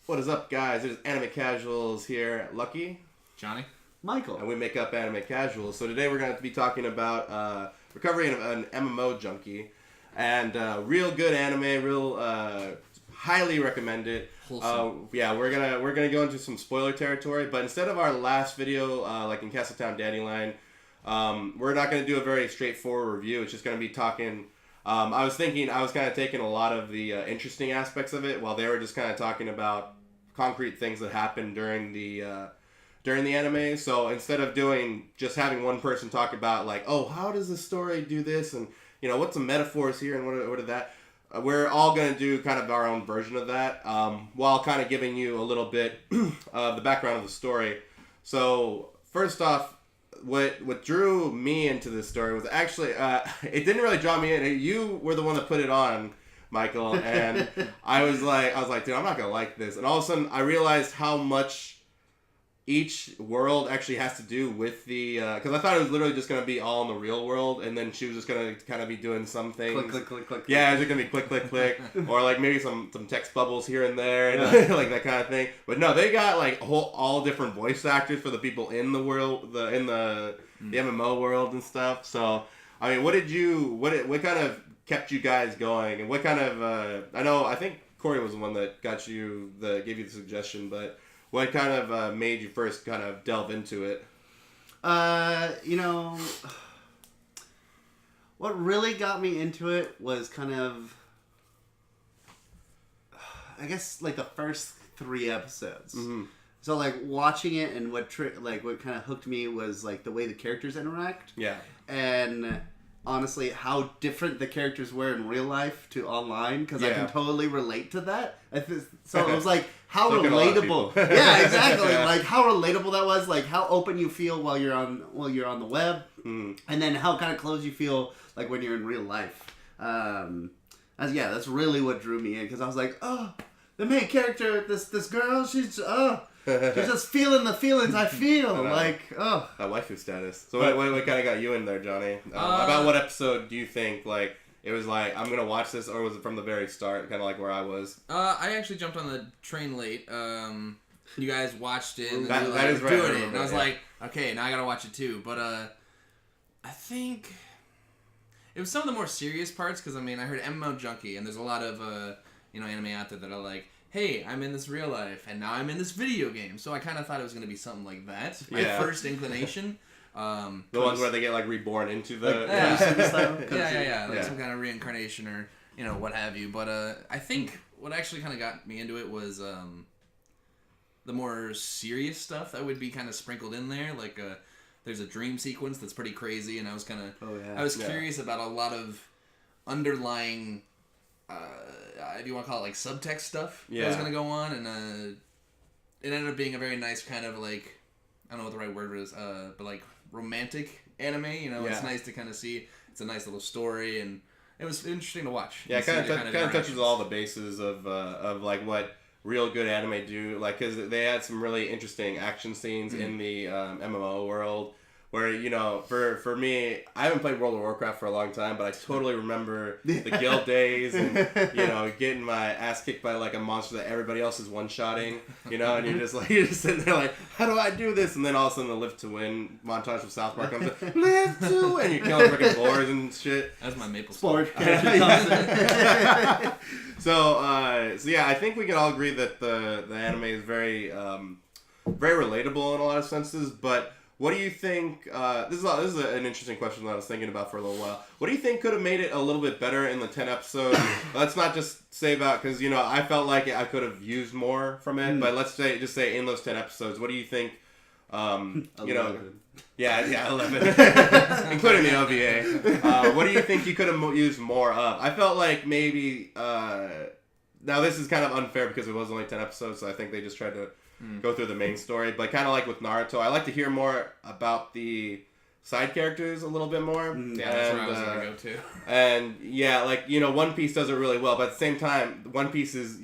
What is up, guys? It is Anime Casuals here. Lucky, Johnny, Michael, and we make up Anime Casuals. So today we're going to be talking about recovery of an MMO Junkie, and real good anime, real highly recommended. Yeah, we're gonna go into some spoiler territory, but instead of our last video, like in Castletown Dandelion, we're not gonna do a very straightforward review. It's just gonna be talking. I was kind of taking a lot of the interesting aspects of it, while they were just kind of talking about concrete things that happened during the anime. So instead of just having one person talk about like, oh, how does the story do this, and what's the metaphors here, and what are that. We're all going to do kind of our own version of that, while kind of giving you a little bit of the background of the story. So first off, what drew me into this story was actually, it didn't really draw me in. You were the one that put it on, Michael, and I was like, dude, I'm not going to like this. And all of a sudden, I realized how much each world actually has to do with the, because I thought it was literally just going to be all in the real world, and then she was just going to kind of be doing some things. click. Yeah, it's going to be click, or like maybe some text bubbles here and there, and like that kind of thing. But no, they got like all different voice actors for the people in the world, the MMO world and stuff. So, I mean, what kind of kept you guys going, and what kind of, I think Corey was the one that gave you the suggestion, but what kind of made you first kind of delve into it? What really got me into it was kind of, I guess, like the first 3 episodes. Mm-hmm. So like watching it, and what kind of hooked me was like the way the characters interact. Yeah. And honestly, how different the characters were in real life to online, because I can totally relate to that. So it was like, how relatable. Yeah, exactly. Yeah. Like how relatable that was. Like how open you feel while you're on the web, and then how kind of close you feel like when you're in real life. That's really what drew me in, because I was like, oh, the main character, this girl, she's just feeling the feelings I feel. Like, oh. That waifu status. So what kind of got you in there, Johnny? About what episode do you think, like, it was like, I'm going to watch this, or was it from the very start, kind of like where I was? I actually jumped on the train late. You guys watched it, and that like, is right, doing it, and I was like, okay, now I got to watch it too. But I think it was some of the more serious parts, because, I mean, I heard MMO Junkie, and there's a lot of, anime out there that are like, hey, I'm in this real life, and now I'm in this video game. So I kind of thought it was going to be something like that. My first inclination. The ones where they get, like, reborn into the... Like some kind of reincarnation or, what have you. But I think what actually kind of got me into it was the more serious stuff that would be kind of sprinkled in there. Like, there's a dream sequence that's pretty crazy, and I was kind of... I was curious about a lot of underlying... do you want to call it like subtext stuff that was going to go on, and it ended up being a very nice kind of like, I don't know what the right word is, but like romantic anime, it's nice to kind of see. It's a nice little story, and it was interesting to watch. Yeah, it kind of touches all the bases of like what real good anime do, like, because they had some really interesting action scenes in the MMO world. Where, for me, I haven't played World of Warcraft for a long time, but I totally remember the guild days and, getting my ass kicked by, like, a monster that everybody else is one-shotting, and you're just sitting there like, how do I do this? And then all of a sudden the Live to Win montage from South Park comes in, Live to Win, and you're killing freaking boars and shit. That's my maple sport. So yeah, I think we can all agree that the anime is very, very relatable in a lot of senses, but... What do you think, this is an interesting question that I was thinking about for a little while. What do you think could have made it a little bit better in the 10 episodes? Let's not just say about, because, I felt like I could have used more from it, but let's just say in those 10 episodes, what do you think, 11. Yeah, 11, including the OVA. What do you think you could have used more of? I felt like maybe, now this is kind of unfair because it was only 10 episodes, so I think they just tried to go through the main story, but kind of like with Naruto, I like to hear more about the side characters a little bit more. Yeah, that's where I was going to go to. And yeah, like, One Piece does it really well, but at the same time, One Piece is,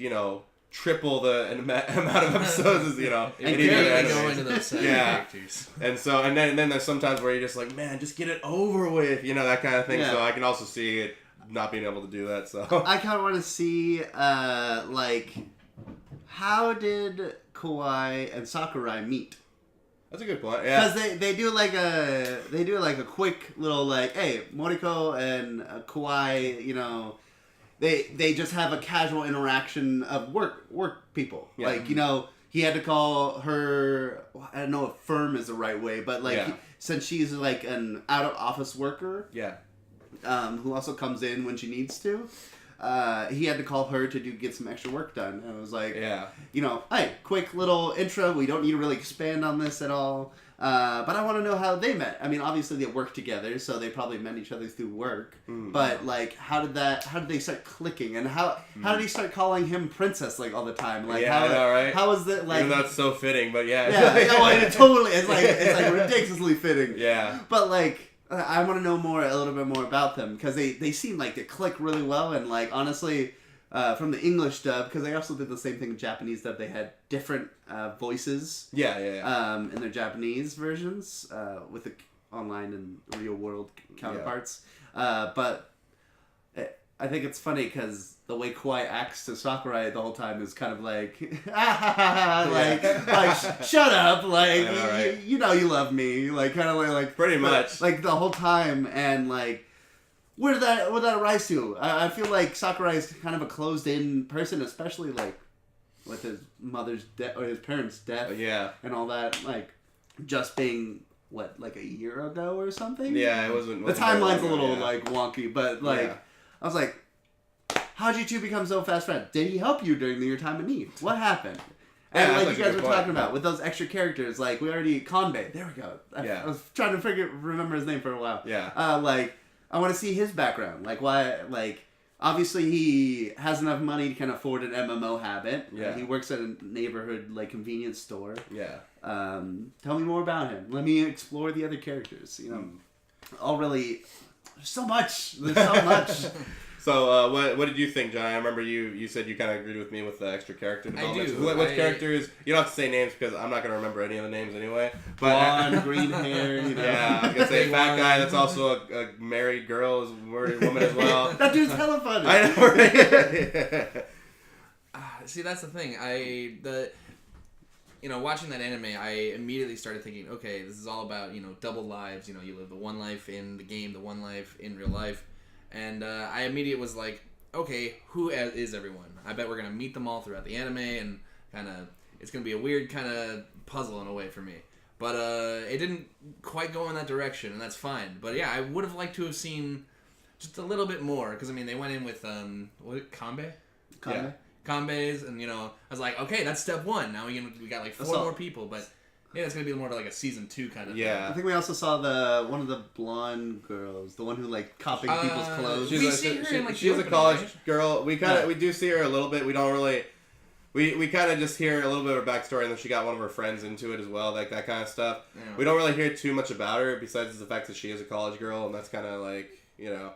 triple the amount of episodes as, and go into those side characters. And so, and then there's sometimes where you're just like, man, just get it over with, that kind of thing. Yeah. So I can also see it not being able to do that, so. I kind of want to see, how did Kawaii and Sakurai meet? That's a good point. Yeah, because they do like a quick little like, hey, Moriko and Kawaii, you know, they just have a casual interaction of work people. Yeah. Like, you know, he had to call her. I don't know if firm is the right way, but like since she's like an out of office worker. Yeah. Who also comes in when she needs to. He had to call her to get some extra work done. And I was like, you know, hey, quick little intro. We don't need to really expand on this at all. But I want to know how they met. I mean, obviously they worked together, so they probably met each other through work. But like, how did they start clicking? And how did he start calling him princess like all the time? Like, I know, right? How was it like? Even though it's so fitting, but yeah, it totally. It's like ridiculously fitting. Yeah. But like. I want to know a little bit more about them because they seem like they click really well, and like honestly, from the English dub, because they also did the same thing in Japanese dub. They had different voices. In their Japanese versions with the online and real world counterparts. But I think it's funny because the way Kawaii acts to Sakurai the whole time is kind of like, shut up, like, know, right? you know you love me, like, kind of like pretty much, like the whole time, and like, where did that arise to? I feel like Sakurai is kind of a closed-in person, especially like with his mother's death or his parents' death, and all that, like, just being. What, like a year ago or something? Yeah, it wasn't. The timeline's a little like wonky, but like, I was like, how'd you two become so fast friends? Did he help you during your time of need? What happened? And like you guys were talking about with those extra characters, like we already Kanbei. There we go. I was trying to remember his name for a while. Yeah. Like I want to see his background. Like why? Like obviously he has enough money to can afford an MMO habit. Yeah. He works at a neighborhood like convenience store. Yeah. Tell me more about him. Let me explore the other characters. You know, all really. There's so much. So, what did you think, John? I remember you said you kind of agreed with me with the extra character development. I do. What characters? You don't have to say names because I'm not going to remember any of the names anyway. But blonde, green hair, you know. Yeah, I was going to say fat guy that's also a married girl, is a married woman as well. That dude's hella funny. I know, right? See, that's the thing. Watching that anime, I immediately started thinking, okay, this is all about, double lives. You live the one life in the game, the one life in real life. And I immediately was like, okay, who is everyone? I bet we're going to meet them all throughout the anime, and it's going to be a weird kind of puzzle in a way for me. But it didn't quite go in that direction, and that's fine. But yeah, I would have liked to have seen just a little bit more, because, they went in with, Kanbei? Yeah. Kanbeis, and, I was like, okay, that's step one. Now we got like 4 more people, but... Yeah, it's gonna be more of like a season 2 kind of thing. I think we also saw one of the blonde girls, the one who like copying people's clothes. She's a college girl. We do see her a little bit. We don't really. We kind of just hear a little bit of her backstory, and then she got one of her friends into it as well, like that kind of stuff. Yeah. We don't really hear too much about her besides the fact that she is a college girl, and that's kind of like.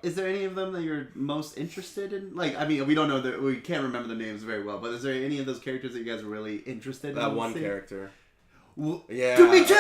Is there any of them that you're most interested in? Like, we don't know we can't remember the names very well, but is there any of those characters that you guys are really interested in? That one character. Yeah. To me too.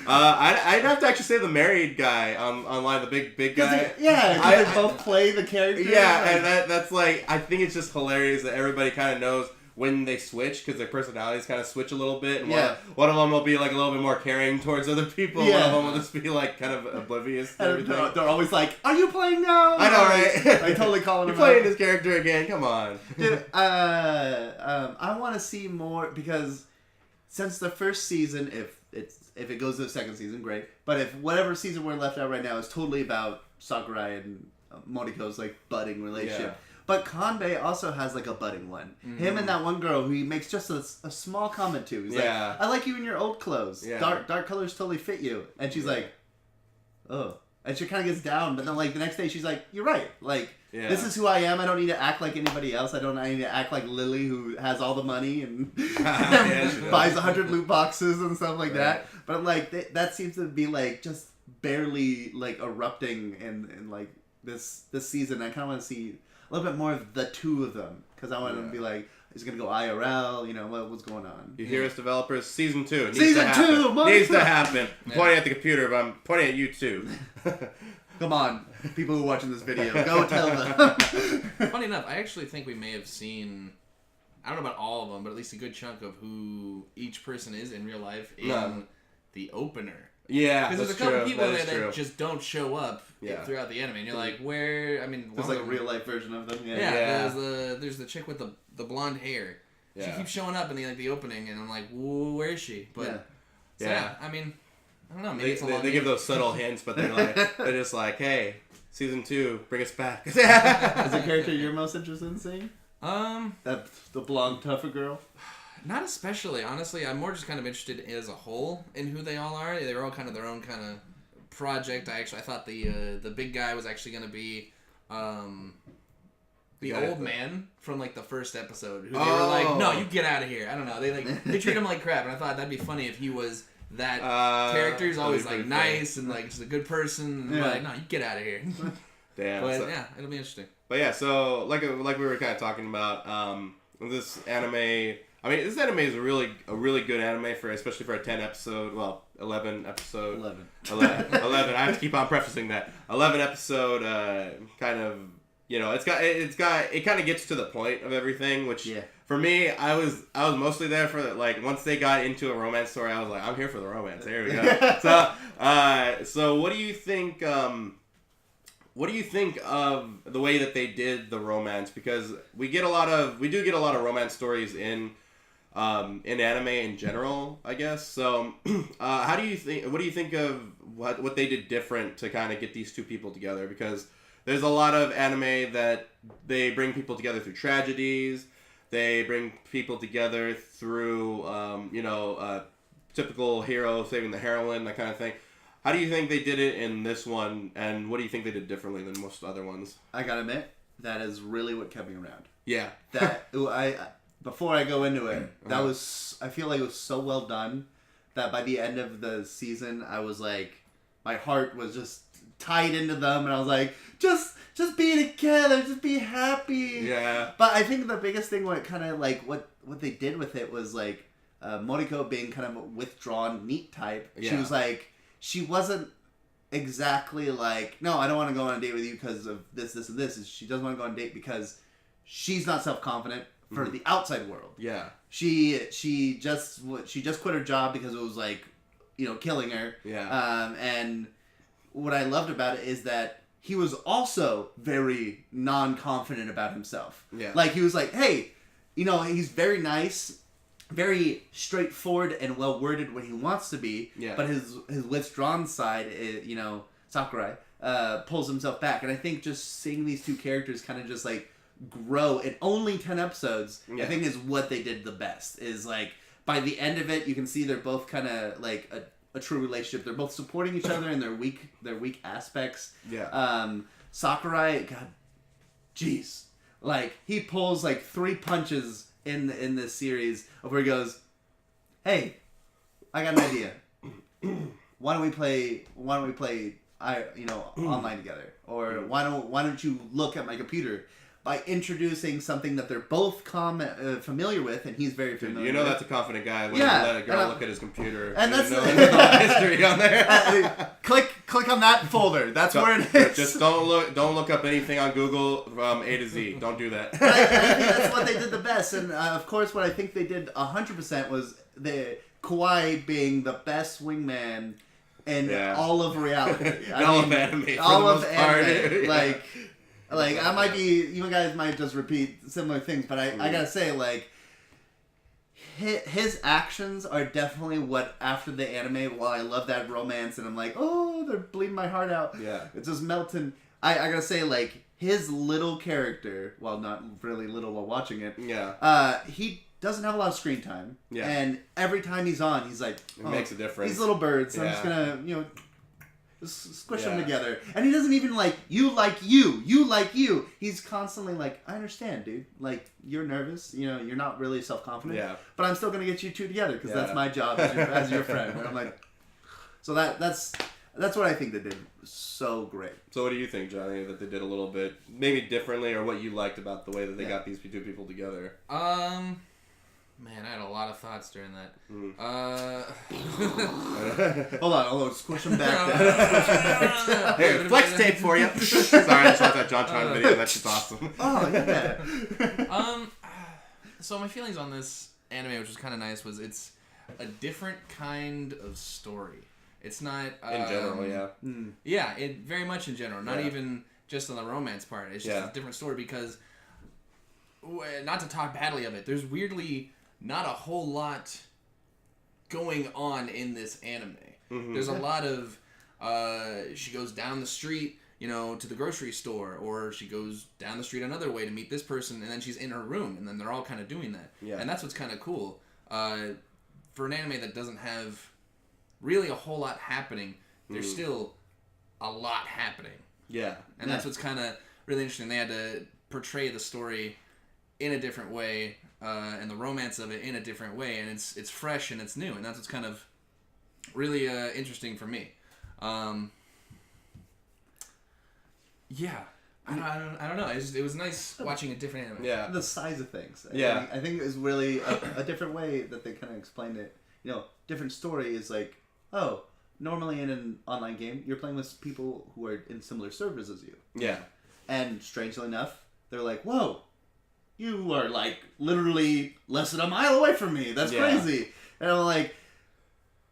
I'd have to actually say the married guy online, the big guy. They both play the character. Yeah, and that's like, I think it's just hilarious that everybody kind of knows when they switch, because their personalities kind of switch a little bit. And one of them will be like a little bit more caring towards other people. Yeah. One of them will just be like kind of oblivious to everything. They're always like, "Are you playing now?" I know, right? I totally calling him. You're playing this character again. Come on. Dude, I want to see more because. Since the first season, if it goes to the second season, great. But if whatever season we're left out right now is totally about Sakurai and Moriko's like budding relationship. Yeah. But Kanbei also has like a budding one. Mm. Him and that one girl who he makes just a small comment to. He's like, I like you in your old clothes. Yeah. Dark colors totally fit you. And she's like, oh. And she kind of gets down, but then like the next day she's like, you're right. Like, this is who I am. I don't need to act like anybody else. I need to act like Lily, who has all the money and buys 100 loot boxes and stuff like that. But I'm like, that seems to be like just barely like erupting in like this season. I kind of want to see a little bit more of the two of them because I want them to be like, is it going to go IRL? What's going on? You hear us, developers? Season 2. It needs to happen. I'm pointing at the computer, but I'm pointing at you too. Come on, people who are watching this video, go tell them. Funny enough, I actually think we may have seen... I don't know about all of them, but at least a good chunk of who each person is in real life in the opener. Yeah, because there's a couple people that just don't show up throughout the anime, and you're like, where? I mean, there's like a real life version of them. There's the chick with the blonde hair. She keeps showing up in the opening, and I'm like, where is she? But I mean, I don't know. Maybe they give those subtle hints, but they're just like, hey, season 2, bring us back. Is the character you're most interested in seeing? The blonde tougher girl. Not especially, honestly. I'm more just kind of interested as a whole in who they all are. They're all kind of their own kind of project. I thought the big guy was actually going to be the old man from like the first episode. Who they were like, no, you get out of here. I don't know. They treat him like crap, and I thought that'd be funny if he was that character. He's always like nice and like just a good person. Yeah. Like, no, you get out of here. Damn. But it'll be interesting. But yeah, so like we were kind of talking about, this anime. I mean, this anime is a really good anime especially for a 10 episode, 11 episode. 11. I have to keep on prefacing that. 11 episode, kind of, it kind of gets to the point of everything, which for me, I was mostly there for like once they got into a romance story, I was like, I'm here for the romance. There we go. So what do you think? What do you think of the way that they did the romance? Because we do get a lot of romance stories in anime in general, I guess. So, what do you think of what they did different to kind of get these two people together? Because there's a lot of anime that they bring people together through tragedies. They bring people together through, typical hero saving the heroine, that kind of thing. How do you think they did it in this one, and what do you think they did differently than most other ones? I gotta admit, that is really what kept me around. Yeah. Before I go into it, I feel like it was so well done that by the end of the season, I was like, my heart was just tied into them, and I was like, just be together, just be happy. Yeah. But I think the biggest thing, what they did with it was like, Moriko being kind of a withdrawn, neat type. Yeah. She was like, she wasn't exactly like, no, I don't want to go on a date with you because of this, this, and this. She doesn't want to go on a date because she's not self-confident for the outside world. Yeah. She just quit her job because it was like, killing her. Yeah. And what I loved about it is that he was also very non-confident about himself. Yeah. Like he was like, hey, he's very nice, very straightforward and well worded when he wants to be. Yeah. But his withdrawn side, Sakurai, pulls himself back. And I think just seeing these two characters kind of just like grow in only 10 episodes, I think is what they did the best. Is like by the end of it, you can see they're both kind of like a true relationship. They're both supporting each other in their weak aspects. Yeah. Sakurai, God, jeez, like he pulls like 3 punches in this series of where he goes, hey, I got an idea. Why don't we play online together? Or why don't you look at my computer? By introducing something that they're both familiar with, and he's very familiar with. That's a confident guy when you let a girl look at his computer. And that's history on there. Click on that folder. That's where it is. Just don't look up anything on Google from A to Z. Don't do that. I think that's what they did the best. And of course, what I think they did 100% was the Kawaii being the best wingman in all of reality. All of anime. All of anime. Like I might be, you guys might just repeat similar things, but I gotta say, like, his actions are definitely what, after the anime, while I love that romance, and I'm like, oh, they're bleeding my heart out. Yeah. It's just melting. I gotta say, like, his little character, well, not really little while watching it, he doesn't have a lot of screen time. Yeah. And every time he's on, he's like, it makes a difference. These little birds, I'm just gonna, just squish them together. And he doesn't even you like you. He's constantly like, I understand, dude. Like, you're nervous. You're not really self-confident. Yeah. But I'm still going to get you two together because that's my job as your friend. And I'm like, so that's what I think they did so great. So what do you think, Johnny, that they did a little bit maybe differently, or what you liked about the way that they got these two people together? Man, I had a lot of thoughts during that. Hold on, squish them back down. Here, flex tape for you. Sorry, I just watched that JonTron video. That's just awesome. Oh, yeah. So my feelings on this anime, which was kind of nice, was it's a different kind of story. It's not in general, yeah. Yeah, it very much in general. Not even just on the romance part. It's just a different story because, not to talk badly of it, there's weirdly not a whole lot going on in this anime. There's a lot of she goes down the street, to the grocery store, or she goes down the street another way to meet this person, and then she's in her room, and then they're all kind of doing that. Yeah. And that's what's kind of cool. For an anime that doesn't have really a whole lot happening, there's still a lot happening. Yeah. And that's what's kind of really interesting. They had to portray the story in a different way, and the romance of it in a different way, and it's fresh and it's new, and that's what's kind of really interesting for me. Yeah. I don't know. It was nice watching a different anime. Yeah. The size of things. I think it was really a different way that they kind of explained it. Different story is like, oh, normally in an online game, you're playing with people who are in similar servers as you. Yeah. And strangely enough, they're like, whoa, you are like literally less than a mile away from me. That's crazy. And I'm like,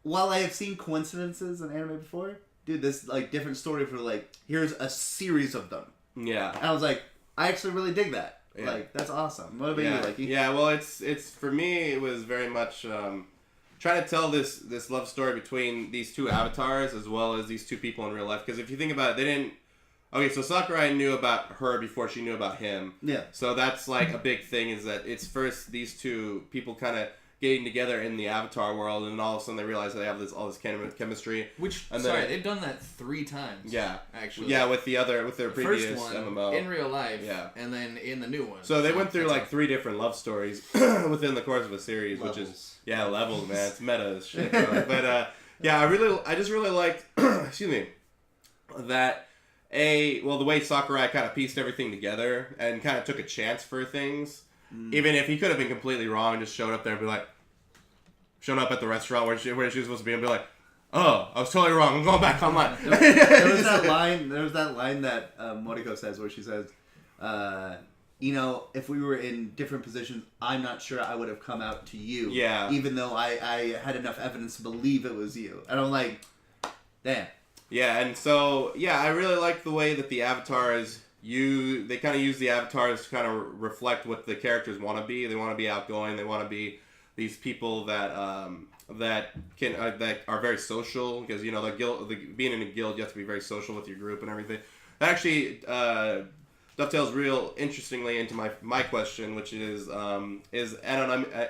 while I have seen coincidences in anime before, dude, this like different story for like, here's a series of them. Yeah. And I was like, I actually really dig that. Yeah. Like, that's awesome. What about you, Likey? Yeah, well, it's for me, it was very much trying to tell this love story between these two avatars as well as these two people in real life. Because if you think about it, they didn't... Okay, so Sakurai knew about her before she knew about him. Yeah. So that's like a big thing, is that it's first these two people kind of getting together in the Avatar world, and then all of a sudden they realize that they have all this chemistry. They've done that 3 times. Yeah, actually. Yeah, with their previous first one, MMO in real life. Yeah, and then in the new one. So they went through like 3 different love stories within the course of a series, which is levels, man. It's meta as shit. But I just really liked, excuse me, that the way Sakurai kind of pieced everything together and kind of took a chance for things. Even if he could have been completely wrong, just showed up there and be like, showing up at the restaurant where she was supposed to be and be like, oh, I was totally wrong. I'm going back online. There was that line that Moriko says where she says, if we were in different positions, I'm not sure I would have come out to you. Yeah. Even though I had enough evidence to believe it was you. And I'm like, damn. Yeah, and so, I really like the way that the avatars... They kind of use the avatars to kind of reflect what the characters want to be. They want to be outgoing. They want to be these people that are very social, because being in a guild, you have to be very social with your group and everything. That actually dovetails real interestingly into my question, which is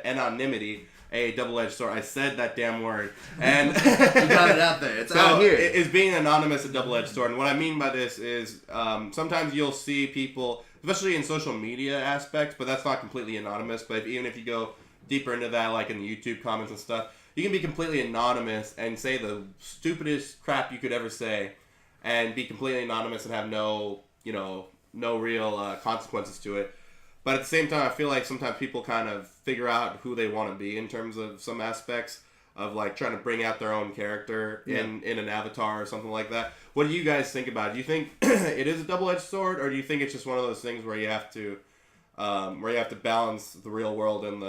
anonymity a double-edged sword? I said that damn word. And you got it out there. It's out here. Is being anonymous a double-edged sword? And what I mean by this is sometimes you'll see people, especially in social media aspects, but that's not completely anonymous. But even if you go deeper into that, like in the YouTube comments and stuff, you can be completely anonymous and say the stupidest crap you could ever say and be completely anonymous and have no real consequences to it. But at the same time, I feel like sometimes people kind of figure out who they want to be in terms of some aspects of like trying to bring out their own character in an avatar or something like that. What do you guys think about it? Do you think it is a double-edged sword, or do you think it's just one of those things where you have to balance the real world and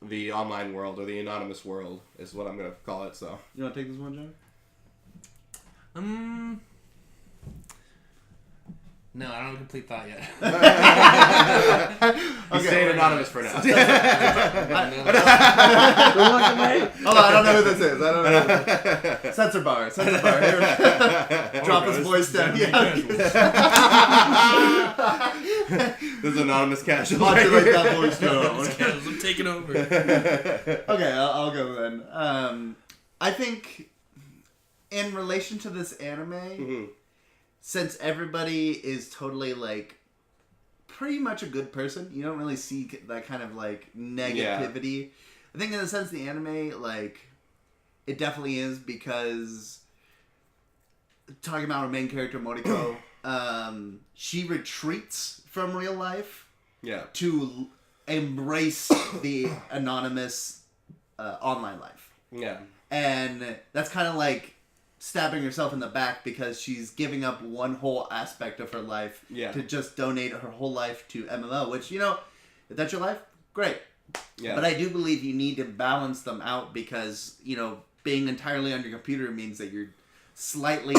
the online world, or the anonymous world is what I'm gonna call it. So you want to take this one, John? No, I don't have a complete thought yet. He's staying anonymous for now. I don't know who this is. I don't know. Censor bar. Drop his voice down. This is anonymous casual. Watch it like that voice down. I'm taking over. Okay, I'll go then. I think in relation to this anime, since everybody is totally like pretty much a good person, you don't really see that kind of like negativity. Yeah. I think in the sense the anime, like, it definitely is, because talking about our main character Moriko, she retreats from real life to embrace the anonymous online life. Yeah. And that's kind of like stabbing herself in the back, because she's giving up one whole aspect of her life to just donate her whole life to MMO, which, If that's your life, great. Yeah. But I do believe you need to balance them out because, being entirely on your computer means that you're slightly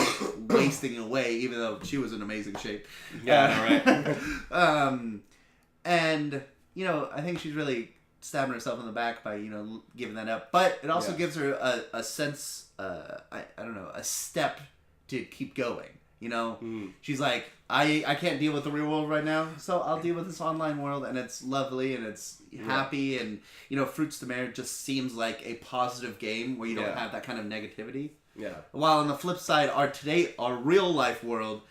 wasting away, even though she was in amazing shape. Yeah, right. And, I think she's really stabbing herself in the back by, giving that up. But it also gives her a sense, I don't know, a step to keep going. She's like, I can't deal with the real world right now, so I'll deal with this online world, and it's lovely, and it's happy, and, Fruits de Mer just seems like a positive game where you don't have that kind of negativity. Yeah. While on the flip side, our real life world,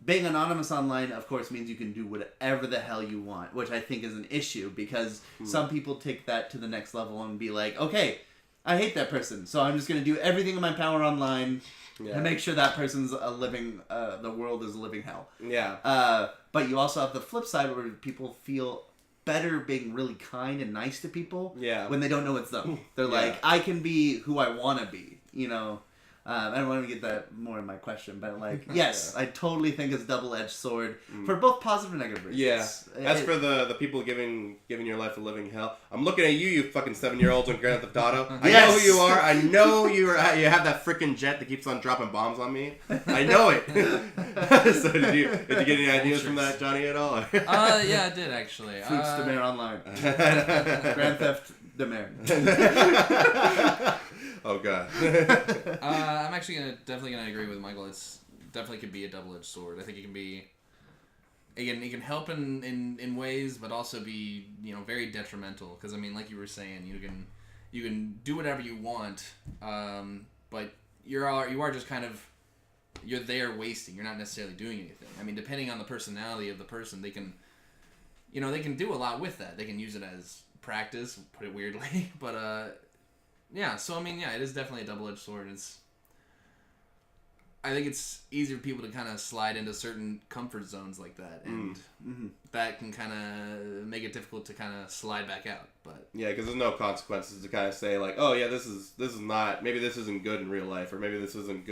being anonymous online, of course, means you can do whatever the hell you want, which I think is an issue, because some people take that to the next level and be like, okay, I hate that person, so I'm just going to do everything in my power online and make sure that person's the world is a living hell. Yeah. But you also have the flip side where people feel better being really kind and nice to people when they don't know it's them. They're like, I can be who I want to be, I don't want to get that more in my question, but yes, I totally think it's a double-edged sword for both positive and negative reasons. Yeah. As for the people giving your life a living hell, I'm looking at you fucking 7-year-olds on Grand Theft Auto. I know who you are. I know you have that freaking jet that keeps on dropping bombs on me. I know it. So did you get any ideas from that, Johnny, at all? Yeah, I did actually. Fruits de Mer Online. Grand Theft de Mer. Oh god. I'm actually definitely gonna agree with Michael. It's definitely could be a double-edged sword. I think it can be. It can help in ways, but also be very detrimental. Because like you were saying, you can do whatever you want, but you are just kind of you're there wasting. You're not necessarily doing anything. Depending on the personality of the person, they can do a lot with that. They can use it as practice, put it weirdly, but yeah, so it is definitely a double-edged sword. I think it's easier for people to kind of slide into certain comfort zones like that, and that can kind of make it difficult to kind of slide back out. But yeah, because there's no consequences to kind of say like, oh yeah, this is not, maybe this isn't good in real life, or maybe this isn't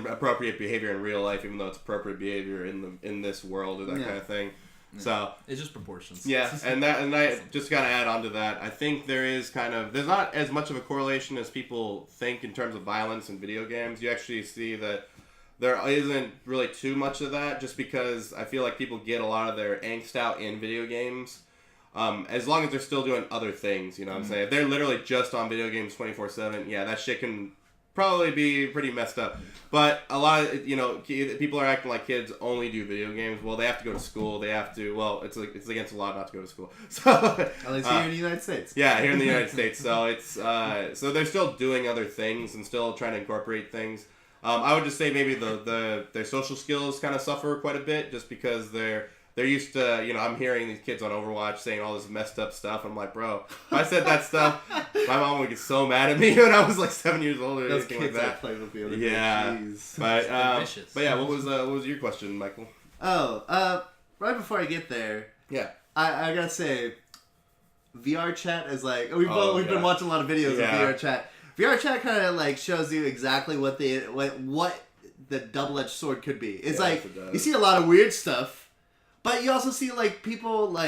appropriate behavior in real life, even though it's appropriate behavior in this world, or that kind of thing. Yeah. So it's just proportions. Yeah, and I just gotta add on to that. I think there's not as much of a correlation as people think in terms of violence in video games. You actually see that there isn't really too much of that, just because I feel like people get a lot of their angst out in video games. As long as they're still doing other things, what I'm saying. If they're literally just on video games 24/7, yeah, that shit can probably be pretty messed up. But a lot of, people are acting like kids only do video games. Well, they have to go to school. They have to, it's against the law not to go to school. So at least here in the United States. Yeah, here in the United States. So it's, so they're still doing other things and still trying to incorporate things. I would just say maybe their social skills kind of suffer quite a bit, just because they're used to, I'm hearing these kids on Overwatch saying all this messed up stuff. I'm like, bro, if I said that stuff, my mom would get so mad at me when I was like 7 years old or anything like that. Play with the other yeah, but yeah, what was your question, Michael? Oh, right before I get there, I gotta say, VR chat is like we've been watching a lot of videos of VR chat. VR chat kind of shows you exactly what the double-edged sword could be. It's you see a lot of weird stuff. But you also see people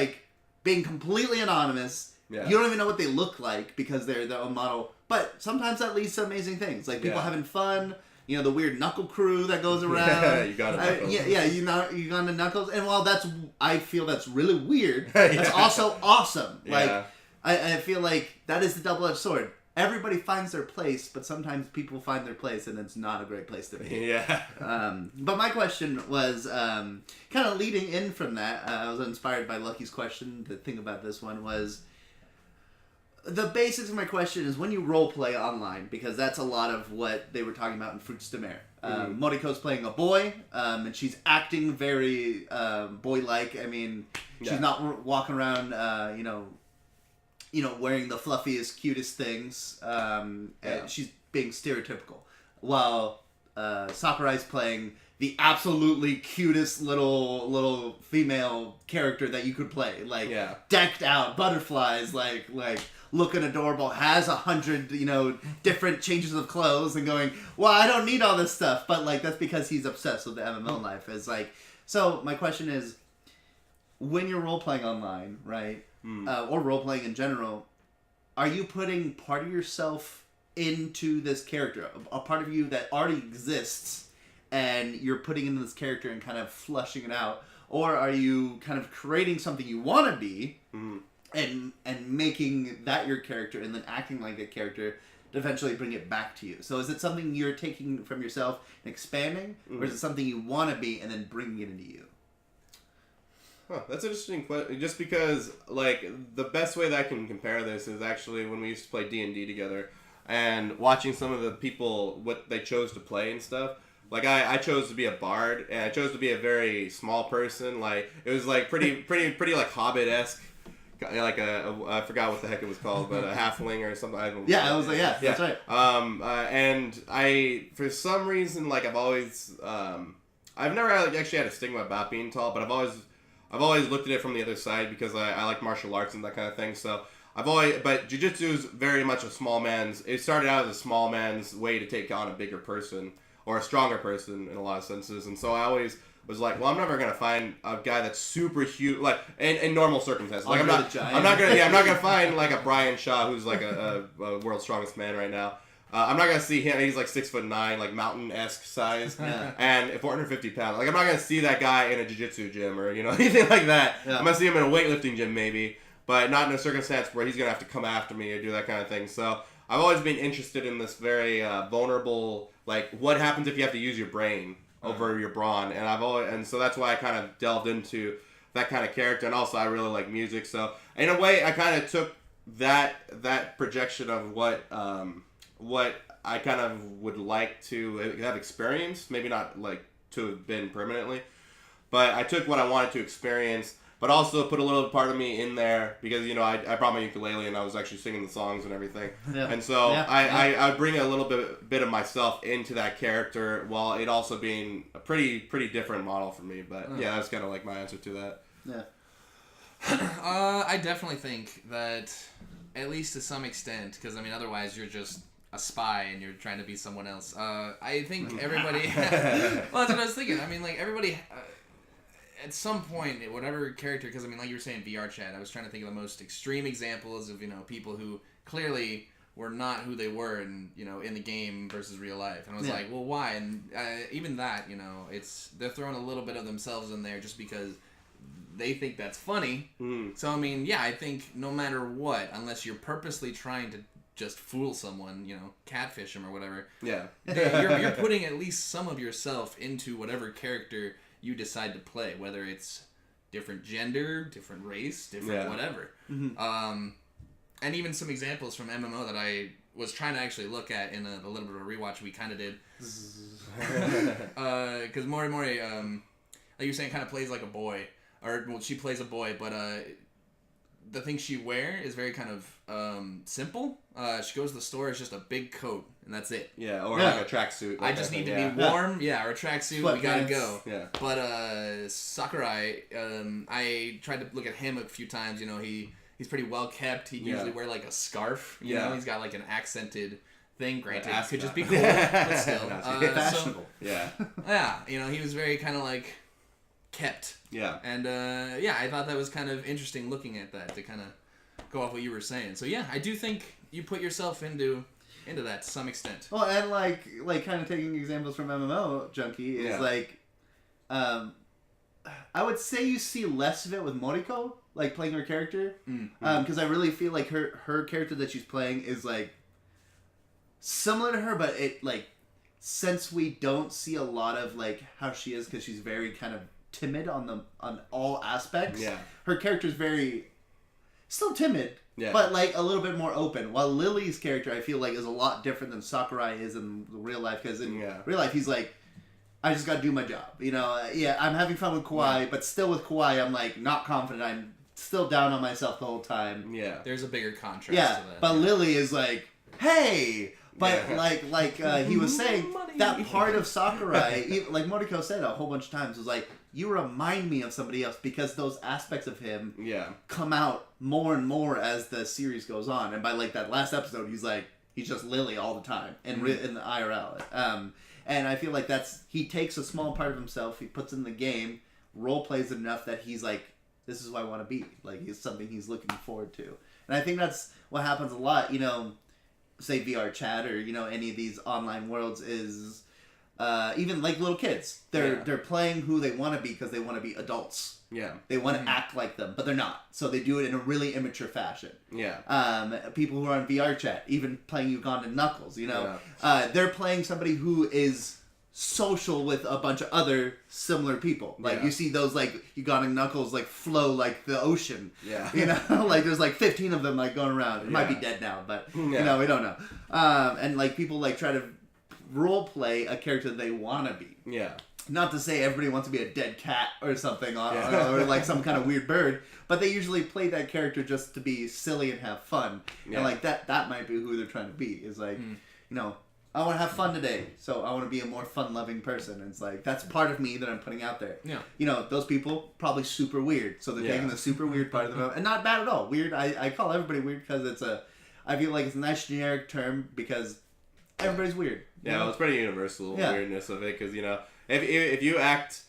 being completely anonymous. Yeah. You don't even know what they look like because they're their own model. But sometimes that leads to amazing things, like people having fun. The weird knuckle crew that goes around. Yeah, you got Knuckles. You got the Knuckles. And while I feel that's really weird, that's also awesome. I feel like that is the double-edged sword. Everybody finds their place, but sometimes people find their place, and it's not a great place to be. Yeah. But my question was kind of leading in from that. I was inspired by Lucky's question. The thing about this one was the basics of my question is when you role play online, because that's a lot of what they were talking about in Fruits de Mer. Moriko's playing a boy, and she's acting very boy-like. She's not walking around, wearing the fluffiest, cutest things. She's being stereotypical. While Sakurai's playing the absolutely cutest little female character that you could play. Decked out, butterflies, looking adorable, has 100, different changes of clothes and going, well, I don't need all this stuff. But, that's because he's obsessed with the MMO life. So my question is, when you're role playing online, right, or role playing in general, are you putting part of yourself into this character, a part of you that already exists, and you're putting into this character and kind of flushing it out, or are you kind of creating something you want to be, and making that your character, and then acting like that character to eventually bring it back to you? So is it something you're taking from yourself and expanding, or is it something you want to be and then bringing it into you? Huh, that's an interesting question. Just because, like, the best way that I can compare this is actually when we used to play D&D together, and watching some of the people, what they chose to play and stuff. Like, I chose to be a bard, and I chose to be a very small person. Like, it was, like, pretty like, Hobbit-esque. Like I forgot what the heck it was called, but a halfling or something. I don't know. Yeah, I was like, yeah, that's right. And I, for some reason, like, I've always, I've never actually had a stigma about being tall, but I've always looked at it from the other side because I like martial arts and that kind of thing. So but jiu-jitsu is very much it started out as a small man's way to take on a bigger person or a stronger person in a lot of senses. And so I always was like, well, I'm never gonna find a guy that's super huge, like in normal circumstances. Like I'm not gonna find like a Brian Shaw who's like a world's strongest man right now. I'm not gonna see him. He's like 6'9", like mountain-esque size, and 450 pounds. Like I'm not gonna see that guy in a jiu-jitsu gym or anything like that. Yeah. I'm gonna see him in a weightlifting gym maybe, but not in a circumstance where he's gonna have to come after me or do that kind of thing. So I've always been interested in this very vulnerable, like what happens if you have to use your brain over your brawn, and so that's why I kind of delved into that kind of character, and also I really like music. So in a way, I kind of took that projection of what I kind of would like to have experienced, maybe not like to have been permanently, but I took what I wanted to experience, but also put a little part of me in there because, I brought my ukulele and I was actually singing the songs and everything. Yeah. And so I bring a little bit of myself into that character while it also being a pretty different model for me. But yeah, that's kind of like my answer to that. Yeah. I definitely think that, at least to some extent, because otherwise you're just a spy and you're trying to be someone else. I think everybody... well, that's what I was thinking. Everybody... at some point, whatever character, because like you were saying, VR chat, I was trying to think of the most extreme examples of, people who clearly were not who they were in the game versus real life. And I was like, well, why? And even that, they're throwing a little bit of themselves in there just because they think that's funny. So, I think no matter what, unless you're purposely trying to just fool someone, catfish them or whatever. Yeah. you're putting at least some of yourself into whatever character you decide to play, whether it's different gender, different race, different whatever. Mm-hmm. And even some examples from MMO that I was trying to actually look at in a little bit of a rewatch we kind of did. Because Mori, like you're saying, kind of plays like a boy. She plays a boy, but the things she wear is very kind of simple. She goes to the store, it's just a big coat, and that's it. Yeah, or like a tracksuit. I just need to be warm, or a tracksuit, we gotta go. Yeah. But Sakurai, I tried to look at him a few times, he's pretty well kept. He'd usually wear like a scarf, you know, he's got like an accented thing, granted, it could just be cool, but still. Fashionable. Yeah, he was very kind of like kept. Yeah. And I thought that was kind of interesting looking at that to kind of go off what you were saying. So yeah, I do think you put yourself into that to some extent. Well, and like kind of taking examples from MMO Junkie is I would say you see less of it with Moriko, like playing her character, because I really feel like her character that she's playing is like similar to her, but it since we don't see a lot of like how she is because she's very kind of timid on all aspects. Yeah, her character's very still timid, but like a little bit more open. While Lily's character, I feel like, is a lot different than Sakurai is in real life. Because in real life, he's like, I just got to do my job. I'm having fun with Kawaii, but still with Kawaii, I'm like not confident. I'm still down on myself the whole time. Yeah, there's a bigger contrast. To that. But Lily is like, hey. But like he was saying, that part of Sakurai, like Moriko said a whole bunch of times, was like, you remind me of somebody else because those aspects of him come out more and more as the series goes on. And by like that last episode, he's just Lily all the time in the IRL. And I feel like he takes a small part of himself, he puts in the game, role plays it enough that he's like this is who I want to be. Like, it's something he's looking forward to. And I think that's what happens a lot, you know, say VR chat or, you know, any of these online worlds is even like little kids. They're playing who they want to be because they want to be adults. Yeah. They want to act like them, but they're not. So they do it in a really immature fashion. Yeah. People who are on VR chat, even playing Ugandan Knuckles, you know, they're playing somebody who is social with a bunch of other similar people. Like, you see those, like, Ugandan Knuckles, like, flow like the ocean. Yeah. You know? Like, there's, like, 15 of them, like, going around. It might be dead now, but, you know, we don't know. And, like, people, like, try to role play a character they want to be. Yeah. Not to say everybody wants to be a dead cat or something, or like some kind of weird bird, but they usually play that character just to be silly and have fun. And like that might be who they're trying to be. Is like, you know, I want to have fun today, so I want to be a more fun-loving person. And it's like, that's part of me that I'm putting out there. Yeah. You know, those people, probably super weird, so they're taking the super weird part of them, and not bad at all. Weird, I call everybody weird because I feel like it's a nice generic term because everybody's weird. Yeah, well, it's pretty universal, weirdness of it, because, you know, if you act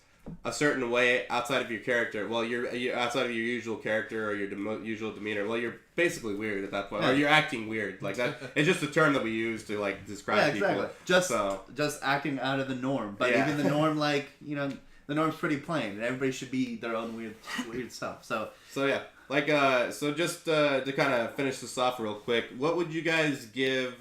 a certain way outside of your character, well, you're outside of your usual character or your usual demeanor, well, you're basically weird at that point, or you're acting weird. Like that, it's just a term that we use to like describe people. Just acting out of the norm, but even the norm, like, you know, the norm's pretty plain, and everybody should be their own weird stuff. So yeah, like so just to kind of finish this off real quick, what would you guys give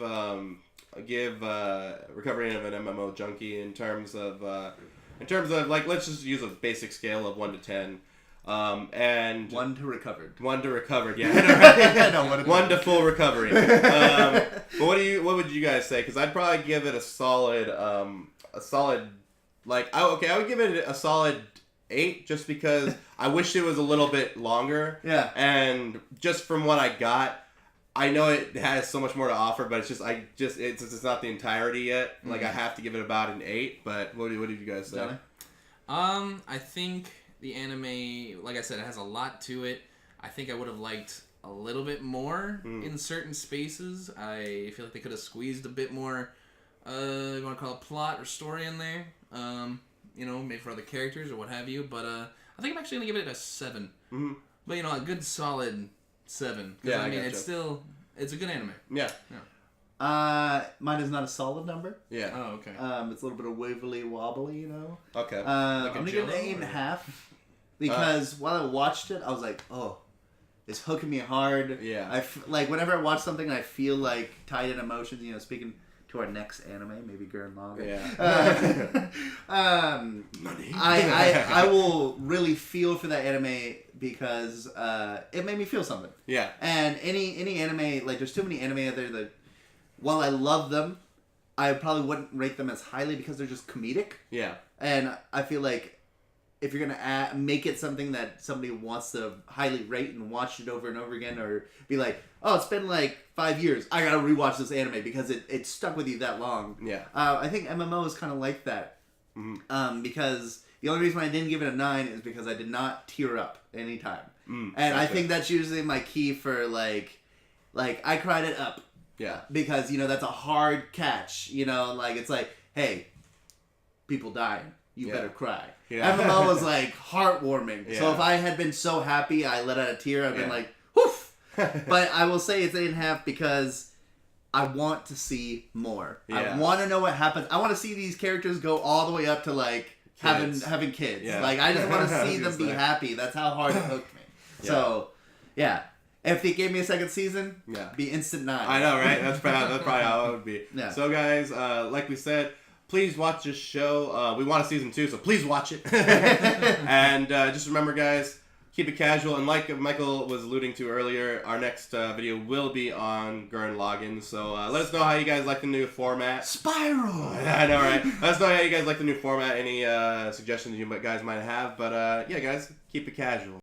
Recovery of an MMO Junkie in terms of like, let's just use a basic scale of 1 to 10, and 1 to recovered. 1 to recovered, yeah. No, 1 to full recovery. But what would you guys say? Because I'd probably give it a solid like, I would give it a solid 8, just because I wish it was a little bit longer. Yeah. And just from what I got, I know it has so much more to offer, but it's not the entirety yet. Like, I have to give it about an 8. But what did you guys say? Johnny? I think the anime, like I said, it has a lot to it. I think I would have liked a little bit more in certain spaces. I feel like they could have squeezed a bit more, you want to call it plot or story in there. You know, maybe for other characters or what have you. But I think I'm actually gonna give it a 7. Mm-hmm. But, you know, a good solid 7. Yeah, I mean, it's a good anime. Yeah. Mine is not a solid number. Yeah. Oh, okay. It's a little bit of wibbly wobbly, you know. Okay. I'm gonna give it an 8.5 because while I watched it, I was like, oh, it's hooking me hard. Yeah. Like, whenever I watch something, I feel like tied in emotions. You know, speaking to our next anime, maybe Gurren Lagann. Yeah. Money. I will really feel for that anime because it made me feel something. Yeah. And any anime, like, there's too many anime out there that, while I love them, I probably wouldn't rate them as highly because they're just comedic. Yeah. And I feel like if you're gonna make it something that somebody wants to highly rate and watch it over and over again, or be like, oh, it's been like 5 years, I gotta rewatch this anime because it stuck with you that long. Yeah. I think MMO is kind of like that. Mm-hmm. Because the only reason I didn't give it a 9 is because I did not tear up anytime. And I think that's usually my key for like I cried it up. Yeah. Because, you know, that's a hard catch. You know, like, it's like, hey, people dying. You better cry. Yeah. MMO was like heartwarming. Yeah. So if I had been so happy I let out a tear, I'd been like, whoof. But I will say it's 8.5 because I want to see more. Yeah. I want to know what happens. I want to see these characters go all the way up to like having kids. Yeah. Like, I just want to see them be happy. That's how hard it hooked me. Yeah. So, yeah. If they gave me a second season, be instant 9. I know, right? That's probably how it would be. Yeah. So, guys, like we said, please watch this show. We want a season 2, so please watch it. And just remember, guys, keep it casual. And like Michael was alluding to earlier, our next video will be on Gurren Lagann. So let us know how you guys like the new format. Spiral! I know, right? Let us know how you guys like the new format. Any suggestions you guys might have. But yeah, guys, keep it casual.